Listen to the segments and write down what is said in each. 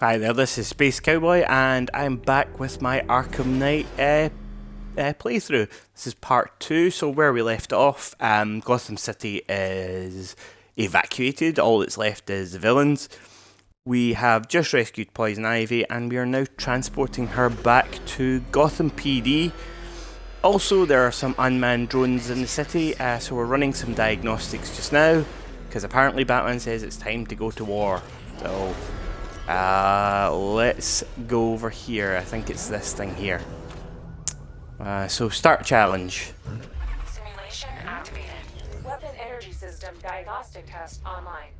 Hi there, this is Space Cowboy, and I'm back with my Arkham Knight playthrough. This is part 2, so where we left off, Gotham City is evacuated, all that's left is the villains. We have just rescued Poison Ivy, and we are now transporting her back to Gotham PD. Also, there are some unmanned drones in the city, so we're running some diagnostics just now, because apparently Batman says it's time to go to war. So let's go over here. I think it's this thing here. So start challenge. Simulation activated. Weapon energy system diagnostic test online.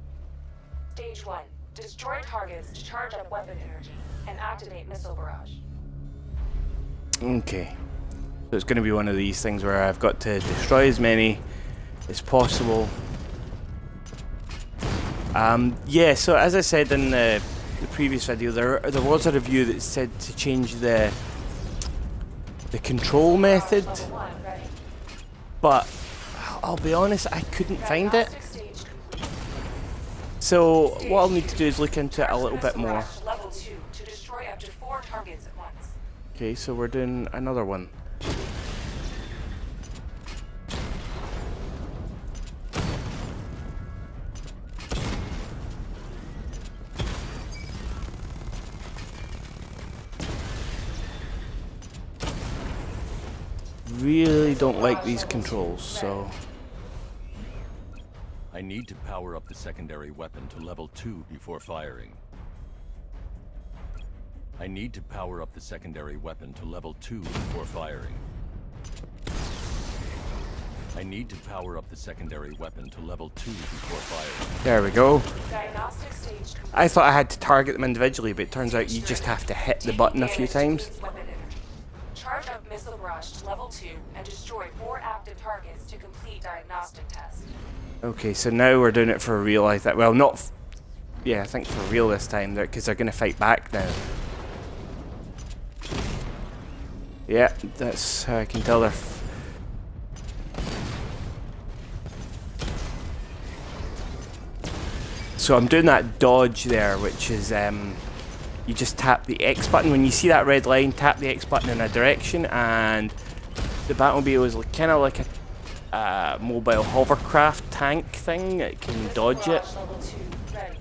Stage 1. Destroy targets to charge up weapon energy and activate missile barrage. Okay. So it's going to be one of these things where I've got to destroy as many as possible. Yeah, so as I said in the previous video, there was a review that said to change the control method, but I'll be honest, I couldn't find it. So what I'll need to do is look into it a little bit more. Level 2 to destroy up to 4 targets at once. Okay, so we're doing another one. Really don't like these controls, so I need to power up the secondary weapon to level 2 before firing. I need to power up the secondary weapon to level 2 before firing. I need to power up the secondary weapon to level 2 before firing. there we go. Diagnostic stage complete. I thought I had to target them individually, but it turns out you just have to hit the button a few times. Weapon energy. Charge up missile barrage to level 2 and destroy 4 active targets to complete diagnostic test. Okay, so now we're doing it for real. I think. Well, not. Yeah, I think for real this time, because they're going to fight back now. Yeah, that's how I can tell they're. So I'm doing that dodge there, which is you just tap the X button. When you see that red line, tap the X button in a direction, and the Batmobile is kind of like a mobile hovercraft tank thing. It can dodge it. Level 2 ready.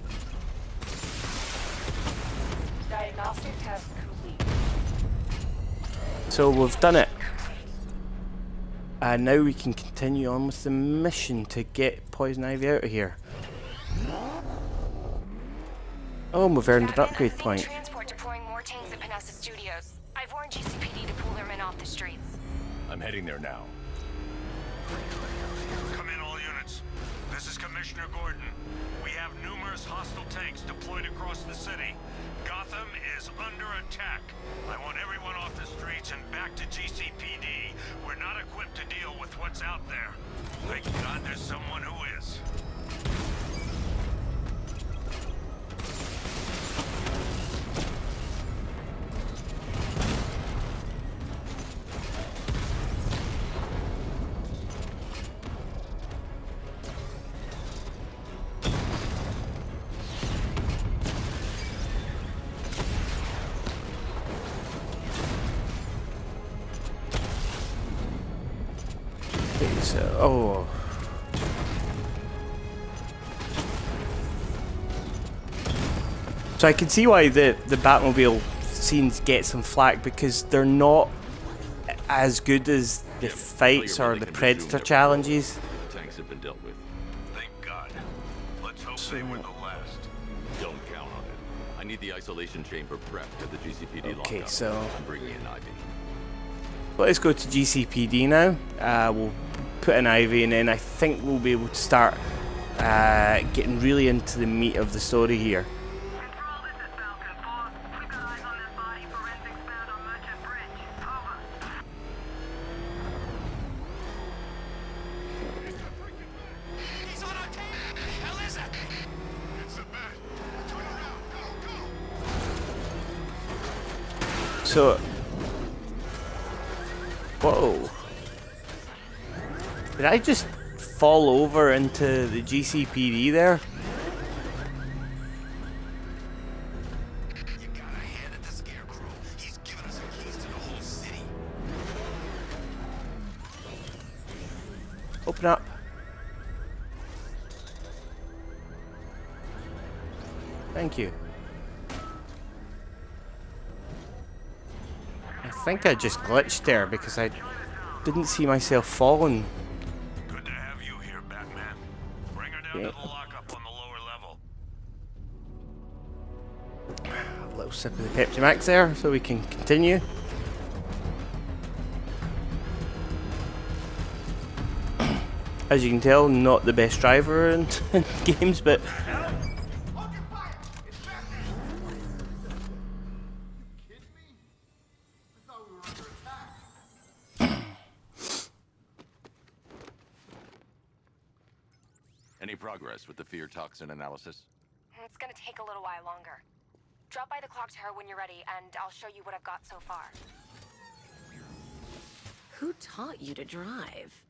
Diagnostic test complete. So we've done it. And now we can continue on with the mission to get Poison Ivy out of here. Oh, and we've earned an upgrade point. Transport deploying more tanks at Panessa Studios. I've warned GCPD to pull their men off the streets. I'm heading there now. Come in, all units. This is Commissioner Gordon. We have numerous hostile tanks deployed across the city. Gotham is under attack. I want everyone off the streets and back to GCPD. We're not equipped to deal with what's out there. Thank God there's someone who is. Oh. So I can see why the Batmobile scenes get some flack, because they're not as good as the fights or the Predator challenges. The tanks have been dealt with. Thank God. Let's hope they were the last. Don't count on it. I need the isolation chamber prepped at the GCPD Okay, lockup. so I'm bringing in Ivy. let's go to GCPD now. We'll put an Ivy, and then I think we'll be able to start getting really into the meat of the story here. Control, this is Falcon 4. Keep your eyes on that body. Forensics found on Merchant Bridge. Over. He's on our tail! Hell is it? It's a man. Turn around. Go, go! So, whoa. Did I just fall over into the GCPD there? Open up. Thank you. I think I just glitched there because I didn't see myself falling. Good to have you here, Batman. Bring her down to the lockup on the lower level. A little sip of the Pepsi Max there so we can continue. As you can tell, not the best driver in games, but Any progress with the fear toxin analysis? It's gonna take a little while longer. Drop by the clock tower when you're ready, and I'll show you what I've got so far. Who taught you to drive?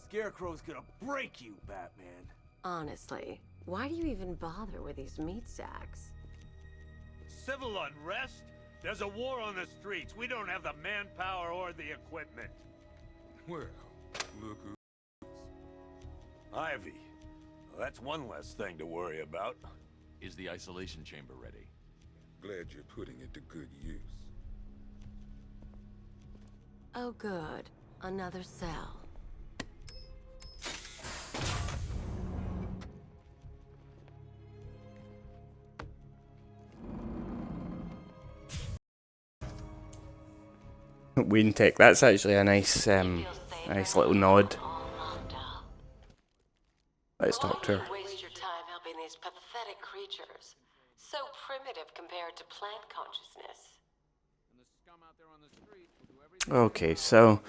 Scarecrow's gonna break you, Batman. Honestly, why do you even bother with these meat sacks? Civil unrest? There's a war on the streets. We don't have the manpower or the equipment. Well, look who... Ivy. Well, that's one less thing to worry about. Is the isolation chamber ready? Glad you're putting it to good use. Oh good, another cell. Wayne Tech. That's actually a nice little nod. Let's talk to her. Waste your time helping these pathetic creatures. So primitive compared to plant consciousness. Okay, so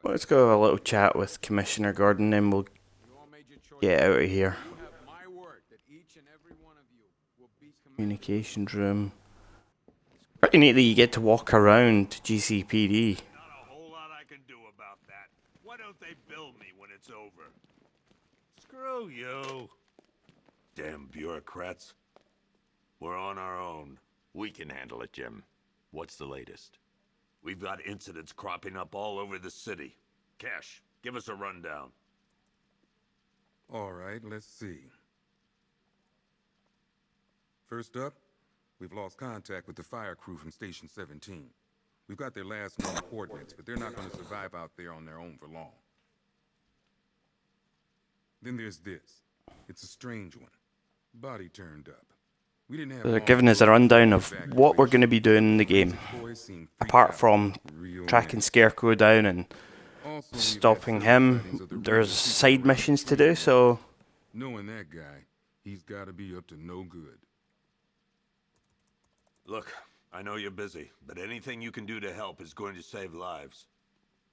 let's go have a little chat with Commissioner Gordon, then we'll get out of here. Communications room. Pretty neat that you get to walk around GCPD. Not a whole lot I can do about that. Why don't they bill me when it's over? Screw you. Damn bureaucrats. We're on our own. We can handle it, Jim. What's the latest? We've got incidents cropping up all over the city. Cash, give us a rundown. All right, let's see. First up, we've lost contact with the fire crew from Station 17. We've got their last known coordinates, but they're not going to survive out there on their own for long. Then there's this. It's a strange one. Body turned up. We didn't have They're giving us a rundown of what we're going to be doing in the game. Apart from tracking Scarecrow down and stopping him, there's side missions to do, so... Knowing that guy, he's got to be up to no good. Look, I know you're busy, but anything you can do to help is going to save lives.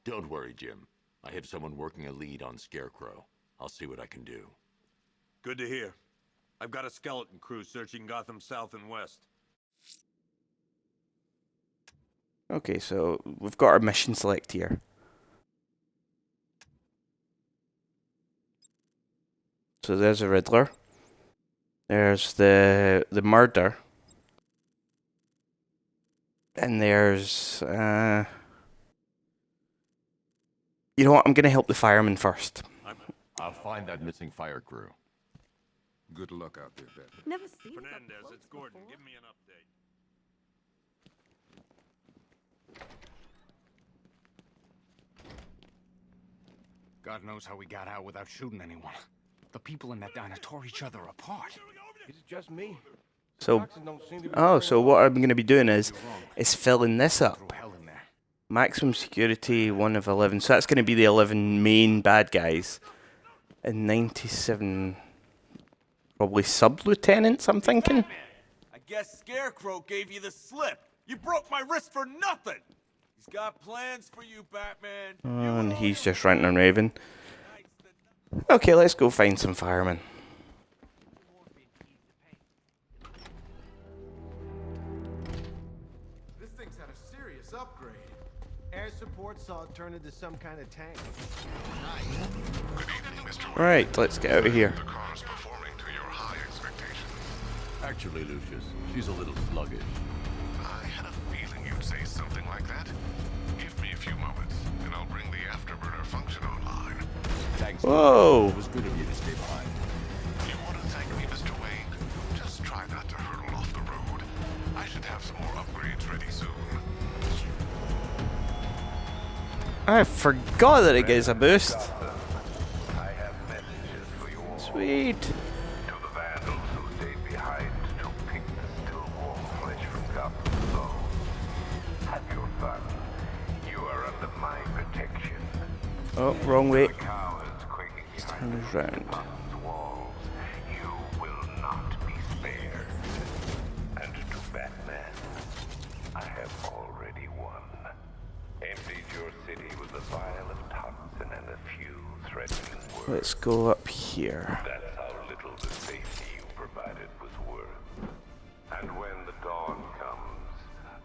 Don't worry, Jim. I have someone working a lead on Scarecrow. I'll see what I can do. Good to hear. I've got a skeleton crew searching Gotham South and West. Okay, so we've got our mission select here. So there's a Riddler. There's the murder. And there's... you know what? I'm going to help the fireman first. I'll find that missing fire crew. Good luck out there, Batman. Never seen Fernandez, it's Gordon. Give me an update. God knows how we got out without shooting anyone. The people in that diner tore each other apart. Is it just me? So, so what I'm going to be doing is filling this up. Maximum security, 1 of 11. So that's going to be the 11 main bad guys. And 97, probably sub-lieutenants, I'm thinking. I guess Scarecrow gave you the slip. You broke my wrist for nothing. He's got plans for you, Batman. And he's just ranting and raving. Okay, let's go find some firemen. Nice upgrade. Air support saw it turn into some kind of tank. Good evening, Mr. Wayne. Right, let's get out of here. The car's performing to your high expectations. Actually, Lucius, she's a little sluggish. I had a feeling you'd say something like that. Give me a few moments, and I'll bring the afterburner function online. Thanks. Whoa! It was good of you to stay behind. You want to thank me, Mr. Wayne? Just try not to hurtle off the road. I should have some more upgrades ready soon. I forgot that it gives a boost. I have messages for you all. Sweet. To the vandals who stayed behind to pick the still warm flesh from Gotham's soul. Have your fun. You are under my protection. Oh, wrong way. The cowards quaking behind Turn us round. Gotham's walls. You will not be spared. And to Batman, I have already won. Emptied your city with a vial of toxin and a few threatening words. Let's go up here. That's how little the safety you provided was worth. And when the dawn comes,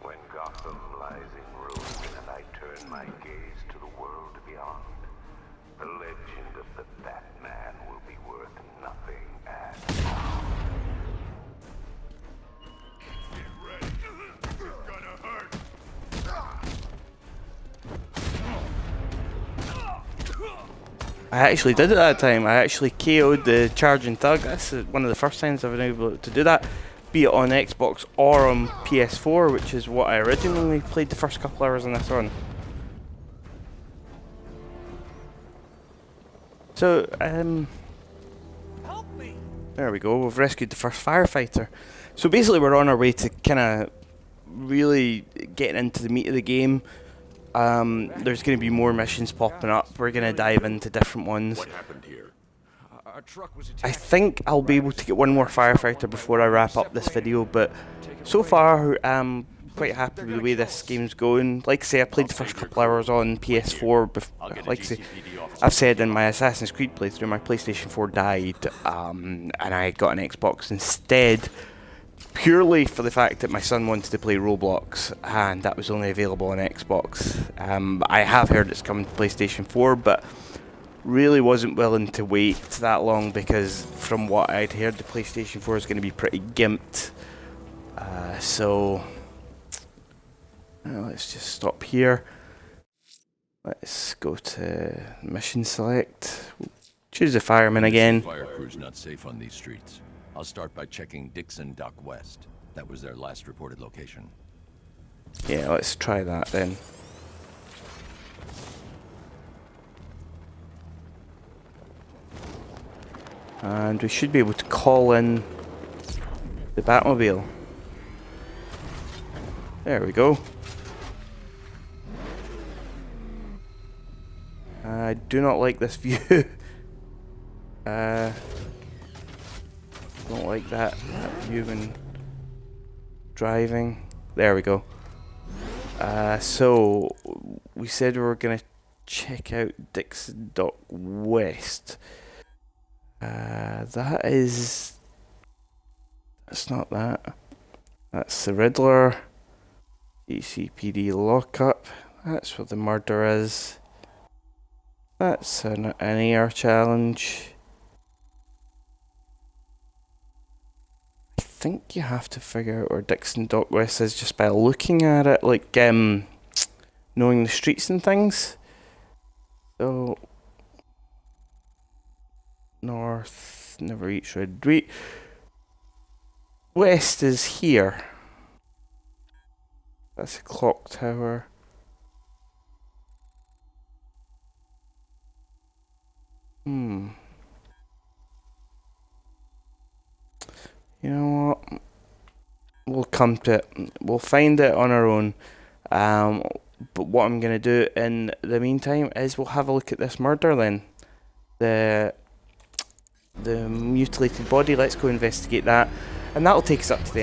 when Gotham lies in ruin and I turn my gaze to the world beyond, the legend of the Batman will be worth nothing at all. Get ready. This is gonna hurt. I actually did it that time. I actually KO'd the charging thug. That's one of the first times I've been able to do that, be it on Xbox or on PS4, which is what I originally played the first couple hours on this on. So, there we go. We've rescued the first firefighter. So basically, we're on our way to kind of really getting into the meat of the game. There's going to be more missions popping up. We're going to dive into different ones. What happened here? Our truck was I think I'll be able to get one more firefighter before I wrap up this video, but so far I'm quite happy with the way this game's going. Like I say, I played the first couple hours on PS4. Like I say, I've said in my Assassin's Creed playthrough, my PlayStation 4 died, and I got an Xbox instead, purely for the fact that my son wanted to play Roblox, and that was only available on Xbox. I have heard it's coming to PlayStation 4, but really wasn't willing to wait that long because from what I'd heard, the PlayStation 4 is going to be pretty gimped. So let's just stop here. Let's go to mission select. Choose the fireman again. Fire crew's not safe on these streets. I'll start by checking Dixon Dock West. That was their last reported location. Yeah, let's try that then. And we should be able to call in the Batmobile. There we go. I do not like this view. Don't like that view when driving. There we go. So we said we were gonna check out Dixon Dock West. That's not that. That's the Riddler. GCPD lockup. That's where the murder is. That's an AR challenge. I think you have to figure out where Dixon Dock West is just by looking at it, like knowing the streets and things. So north, never reach Red Wheat. West is here. That's a clock tower. You know what? We'll come to it. We'll find it on our own. But what I'm going to do in the meantime is we'll have a look at this murder then. The mutilated body. Let's go investigate that. And that'll take us up to the